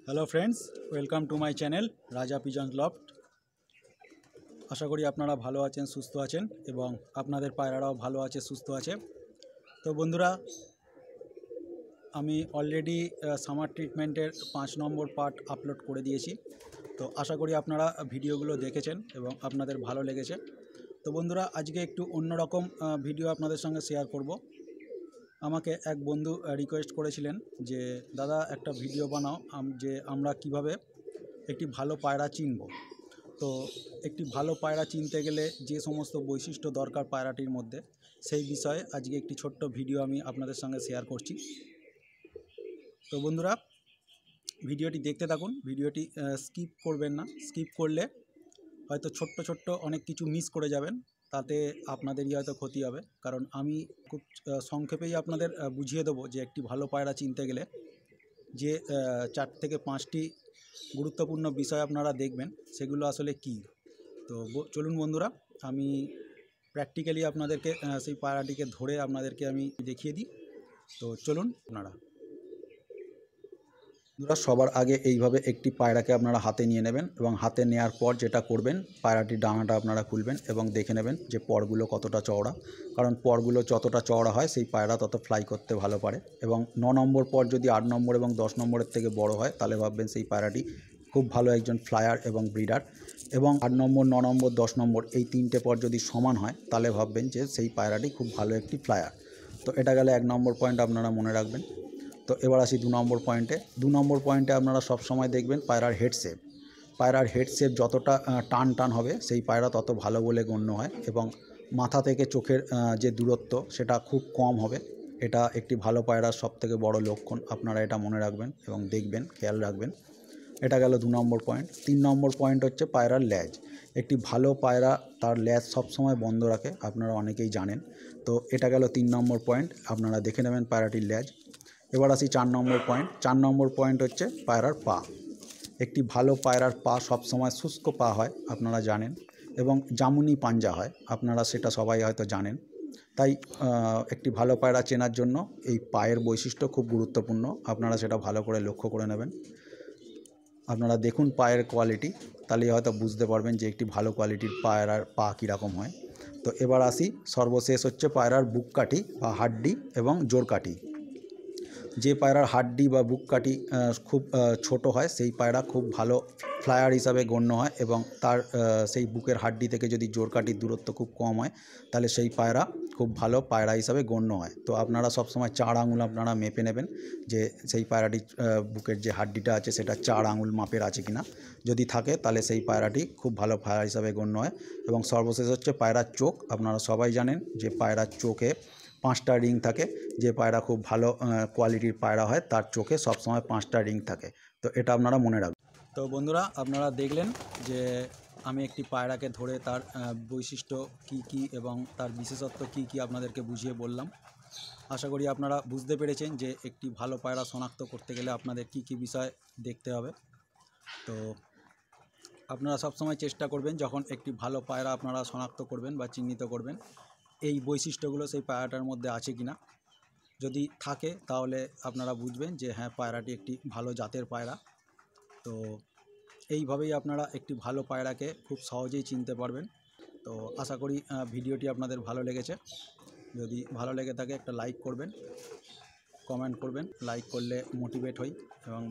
Hello friends, welcome to my channel রাজা pigeons loft. আশা করি আপনারা ভালো আছেন, সুস্থ আছেন এবং আপনাদের পায়রারাও ভালো আছে, সুস্থ আছে। তো বন্ধুরা, আমি অলরেডি সামার ট্রিটমেন্টের 5 নম্বর পার্ট আপলোড করে দিয়েছি। তো আশা করি আপনারা ভিডিওগুলো দেখেছেন এবং আপনাদের ভালো লেগেছে। তো বন্ধুরা, আজকে একটু অন্যরকম ভিডিও আপনাদের সঙ্গে শেয়ার করব। আমাকে এক বন্ধু রিকোয়েস্ট করেছিলেন যে দাদা একটা ভিডিও বানাও যে আমরা কিভাবে একটি ভালো পায়রা চিনব। তো একটি ভালো পায়রা চিনতে গেলে যে সমস্ত বৈশিষ্ট্য দরকার পায়রাটির মধ্যে, সেই বিষয়ে আজকে একটি ছোট্ট ভিডিও আমি আপনাদের সঙ্গে শেয়ার করছি। তো বন্ধুরা, ভিডিওটি দেখতে থাকুন, ভিডিওটি স্কিপ করবেন না। স্কিপ করলে হয়তো ছোট্ট অনেক কিছু মিস করে যাবেন, তাতে আপনাদেরই হয়তো ক্ষতি হবে। কারণ আমি খুব সংক্ষেপেই আপনাদের বুঝিয়ে দেবো যে একটি ভালো পায়রা চিনতে গেলে যে 4 থেকে 5টি গুরুত্বপূর্ণ বিষয় আপনারা দেখবেন, সেগুলো আসলে কী। তো চলুন বন্ধুরা, আমি প্র্যাকটিক্যালি আপনাদেরকে সেই পায়রাটিকে ধরে আপনাদেরকে আমি দেখিয়ে দিই। তো চলুন আপনারা। বন্ধুরা, সবার আগে এইভাবে একটি পায়রাকে আপনারা হাতে নিয়ে নেবেন এবং হাতে নেওয়ার পর যেটা করবেন, পায়রাটির ডানাটা আপনারা খুলবেন এবং দেখে নেবেন যে পরগুলো কতটা চওড়া। কারণ পরগুলো যতটা চওড়া হয় সেই পায়রা তত ফ্লাই করতে ভালো পারে। এবং 9 নম্বর পর যদি 8 নম্বর এবং 10 নম্বরের থেকে বড় হয়, তাহলে ভাববেন সেই পায়রাটি খুব ভালো একজন ফ্লায়ার এবং ব্রিডার। এবং 8 নম্বর, 9 নম্বর, 10 নম্বর এই 3টে পর যদি সমান হয়, তাহলে ভাববেন যে সেই পায়রাটি খুব ভালো একটি ফ্লায়ার। তো এটা গেলে 1 নম্বর পয়েন্ট আপনারা মনে রাখবেন। তো এবার আসি 2 নম্বর পয়েন্টে। 2 নম্বর পয়েন্টে আপনারা সবসময় দেখবেন পায়রার হেড শেপ। পায়রার হেড শেপ যতটা টান হবে, সেই পায়রা তত ভালো বলে গণ্য হয়। এবং মাথা থেকে চোখের যে দূরত্ব, সেটা খুব কম হবে। এটা একটি ভালো পায়রার সবথেকে বড় লক্ষণ। আপনারা এটা মনে রাখবেন এবং দেখবেন, খেয়াল রাখবেন। এটা গেল 2 নম্বর পয়েন্ট। 3 নম্বর পয়েন্ট হচ্ছে পায়রার ল্যাজ। একটি ভালো পায়রা তার ল্যাজ সবসময় বন্ধ রাখে, আপনারা অনেকেই জানেন। তো এটা গেল 3 নম্বর পয়েন্ট, আপনারা দেখে নেবেন পায়রাটির ল্যাজ। এবার আসি 4 নম্বর পয়েন্ট। 4 নম্বর পয়েন্ট হচ্ছে পায়রার পা। একটি ভালো পায়রার পা সবসময় শুষ্ক পা হয়, আপনারা জানেন, এবং জামুনি পাঞ্জা হয়, আপনারা সেটা সবাই হয়তো জানেন। তাই একটি ভালো পায়রা চেনার জন্য এই পায়ের বৈশিষ্ট্য খুব গুরুত্বপূর্ণ, আপনারা সেটা ভালো করে লক্ষ্য করে নেবেন। আপনারা দেখুন পায়ের কোয়ালিটি, তাহলেই হয়তো বুঝতে পারবেন যে একটি ভালো কোয়ালিটির পায়রার পা কীরকম হয়। তো এবার আসি, সর্বশেষ হচ্ছে পায়রার বুক কাঠি বা হাড্ডি এবং জোর কাঠি। যে পায়রার হাড্ডি বা বুক কাঠি খুব ছোট হয়, সেই পায়রা খুব ভালো ফ্লায়ার হিসাবে গণ্য হয়। এবং তার সেই বুকের হাড্ডি থেকে যদি জোর কাঠির দূরত্ব খুব কম হয়, তাহলে সেই পায়রা খুব ভালো পায়রা হিসাবে গণ্য হয়। তো আপনারা সবসময় 4 আঙুল আপনারা মেপে নেবেন যে সেই পায়রাটির বুকের যে হাড্ডিটা আছে সেটা 4 আঙুল মাপের আছে কিনা। যদি থাকে, তাহলে সেই পায়রাটি খুব ভালো পায়রা হিসাবে গণ্য হয়। এবং সর্বশেষ হচ্ছে পায়রার চোখ। আপনারা সবাই জানেন যে পায়রার চোখে 5টা রিং থাকে। যে পায়রা খুব ভালো কোয়ালিটির পায়রা হয়, তার চোখে সবসময় 5টা রিং থাকে। তো এটা আপনারা মনে রাখবেন। তো বন্ধুরা, আপনারা দেখলেন যে আমি একটি পায়রাকে ধরে তার বৈশিষ্ট্য কী এবং তার বিশেষত্ব কী আপনাদেরকে বুঝিয়ে বললাম। আশা করি আপনারা বুঝতে পেরেছেন যে একটি ভালো পায়রা শনাক্ত করতে গেলে আপনাদের কী বিষয় দেখতে হবে। তো আপনারা সবসময় চেষ্টা করবেন, যখন একটি ভালো পায়রা আপনারা শনাক্ত করবেন বা চিহ্নিত করবেন, এই বৈশিষ্ট্যগুলো সেই পায়রাটার মধ্যে আছে কিনা। যদি থাকে, তাহলে আপনারা বুঝবেন যে হ্যাঁ, পায়রাটি একটি ভালো জাতের পায়রা। তো এইভাবেই আপনারা একটি ভালো পায়রাকে খুব সহজেই চিনতে পারবেন। তো আশা করি ভিডিওটি আপনাদের ভালো লেগেছে। যদি ভালো লেগে থাকে, একটা লাইক করবেন, কমেন্ট করবেন। লাইক করলে মোটিভেট হই এবং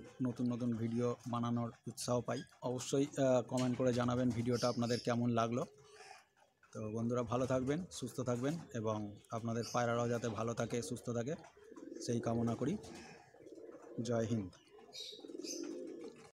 নতুন ভিডিও বানানোর উৎসাহ পাই। অবশ্যই কমেন্ট করে জানাবেন ভিডিওটা আপনাদের কেমন লাগলো। তো বন্ধুরা, ভালো থাকবেন, সুস্থ থাকবেন এবং আপনাদের পায়রারাও যাতে ভালো থাকে, সুস্থ থাকে, সেই কামনা করি। জয় হিন্দ।